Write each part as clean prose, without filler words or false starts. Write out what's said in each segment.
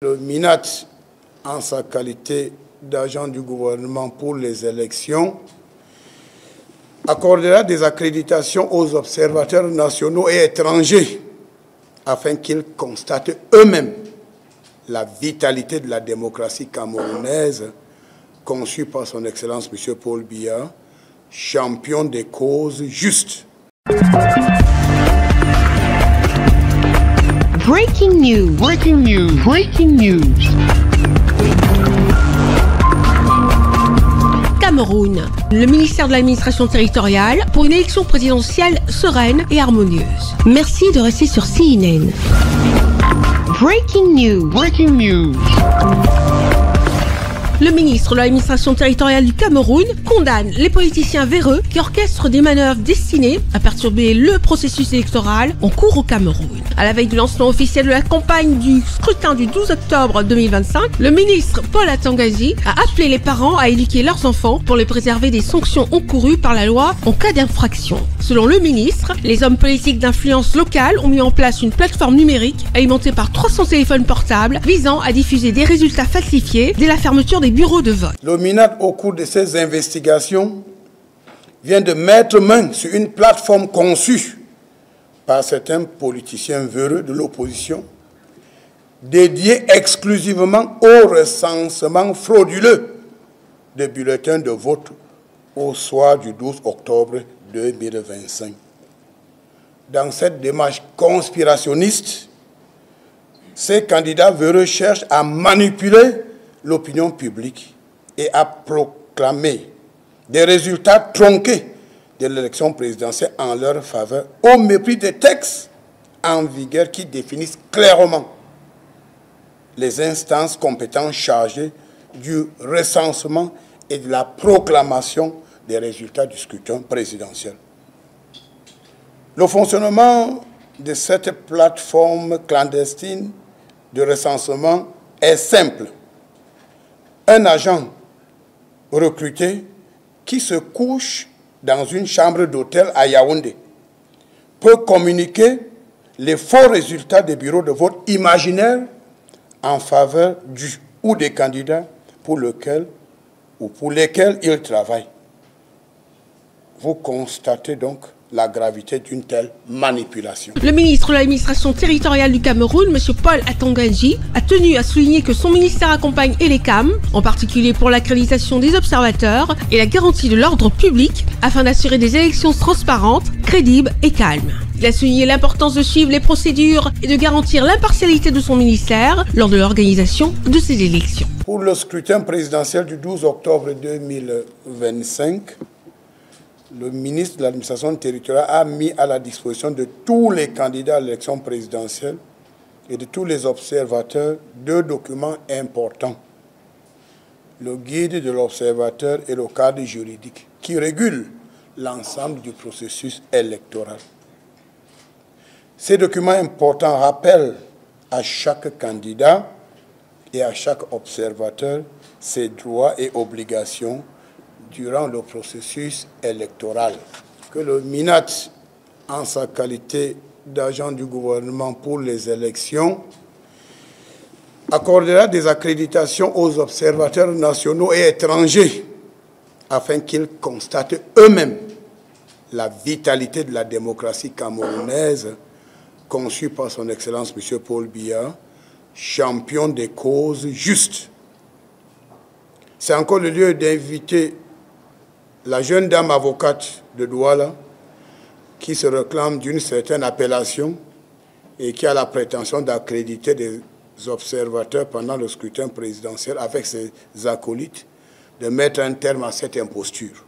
Le MINAT, en sa qualité d'agent du gouvernement pour les élections, accordera des accréditations aux observateurs nationaux et étrangers afin qu'ils constatent eux-mêmes la vitalité de la démocratie camerounaise conçue par son Excellence M. Paul Biya, champion des causes justes. Breaking news. Breaking news. Breaking news. Cameroun. Le ministère de l'administration territoriale pour une élection présidentielle sereine et harmonieuse. Merci de rester sur CNN. Breaking news. Breaking news. Le ministre de l'administration territoriale du Cameroun condamne les politiciens véreux qui orchestrent des manœuvres destinées à perturber le processus électoral en cours au Cameroun. À la veille du lancement officiel de la campagne du scrutin du 12 octobre 2025, le ministre Paul Atangazi a appelé les parents à éduquer leurs enfants pour les préserver des sanctions encourues par la loi en cas d'infraction. Selon le ministre, les hommes politiques d'influence locale ont mis en place une plateforme numérique alimentée par 300 téléphones portables visant à diffuser des résultats falsifiés dès la fermeture des bureaux de vote. Le MINAT, au cours de ses investigations, vient de mettre main sur une plateforme conçue par certains politiciens véreux de l'opposition, dédiée exclusivement au recensement frauduleux des bulletins de vote au soir du 12 octobre 2025. Dans cette démarche conspirationniste, ces candidats véreux cherchent à manipuler l'opinion publique et à proclamer des résultats tronqués de l'élection présidentielle en leur faveur, au mépris des textes en vigueur qui définissent clairement les instances compétentes chargées du recensement et de la proclamation des résultats du scrutin présidentiel. Le fonctionnement de cette plateforme clandestine de recensement est simple. Un agent recruté qui se couche dans une chambre d'hôtel à Yaoundé peut communiquer les faux résultats des bureaux de vote imaginaires en faveur du ou des candidats pour lesquels il travaille. Vous constatez donc la gravité d'une telle manipulation. Le ministre de l'administration territoriale du Cameroun, M. Paul Atangazi, a tenu à souligner que son ministère accompagne ELECAM, en particulier pour l'accréditation des observateurs et la garantie de l'ordre public, afin d'assurer des élections transparentes, crédibles et calmes. Il a souligné l'importance de suivre les procédures et de garantir l'impartialité de son ministère lors de l'organisation de ces élections. Pour le scrutin présidentiel du 12 octobre 2025, le ministre de l'administration territoriale a mis à la disposition de tous les candidats à l'élection présidentielle et de tous les observateurs deux documents importants. Le guide de l'observateur et le cadre juridique qui régule l'ensemble du processus électoral. Ces documents importants rappellent à chaque candidat et à chaque observateur ses droits et obligations durant le processus électoral. Que le MINAT, en sa qualité d'agent du gouvernement pour les élections, accordera des accréditations aux observateurs nationaux et étrangers afin qu'ils constatent eux-mêmes la vitalité de la démocratie camerounaise conçue par son Excellence M. Paul Biya, champion des causes justes. C'est encore le lieu d'inviter la jeune dame avocate de Douala, qui se réclame d'une certaine appellation et qui a la prétention d'accréditer des observateurs pendant le scrutin présidentiel avec ses acolytes, de mettre un terme à cette imposture.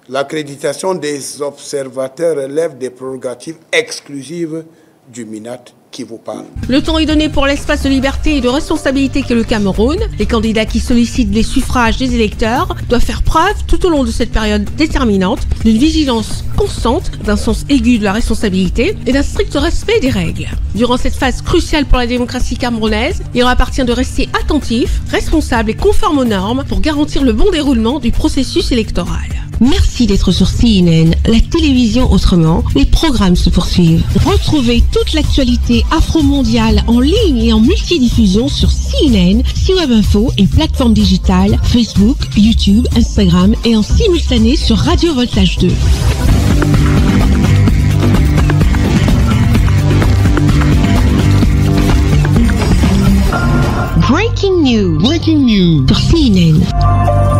L'accréditation des observateurs relève des prérogatives exclusives du MINAT qui vous parle. Le temps est donné pour l'espace de liberté et de responsabilité qu'est le Cameroun. Les candidats qui sollicitent les suffrages des électeurs doivent faire preuve tout au long de cette période déterminante d'une vigilance constante, d'un sens aigu de la responsabilité et d'un strict respect des règles. Durant cette phase cruciale pour la démocratie camerounaise, il leur appartient de rester attentifs, responsables et conformes aux normes pour garantir le bon déroulement du processus électoral. Merci d'être sur CNN, la télévision autrement. Les programmes se poursuivent. Retrouvez toute l'actualité afro-mondiale en ligne et en multidiffusion sur CNN, C-Web Info et plateformes digitales, Facebook, YouTube, Instagram et en simultané sur Radio Voltage 2. Breaking news sur CNN.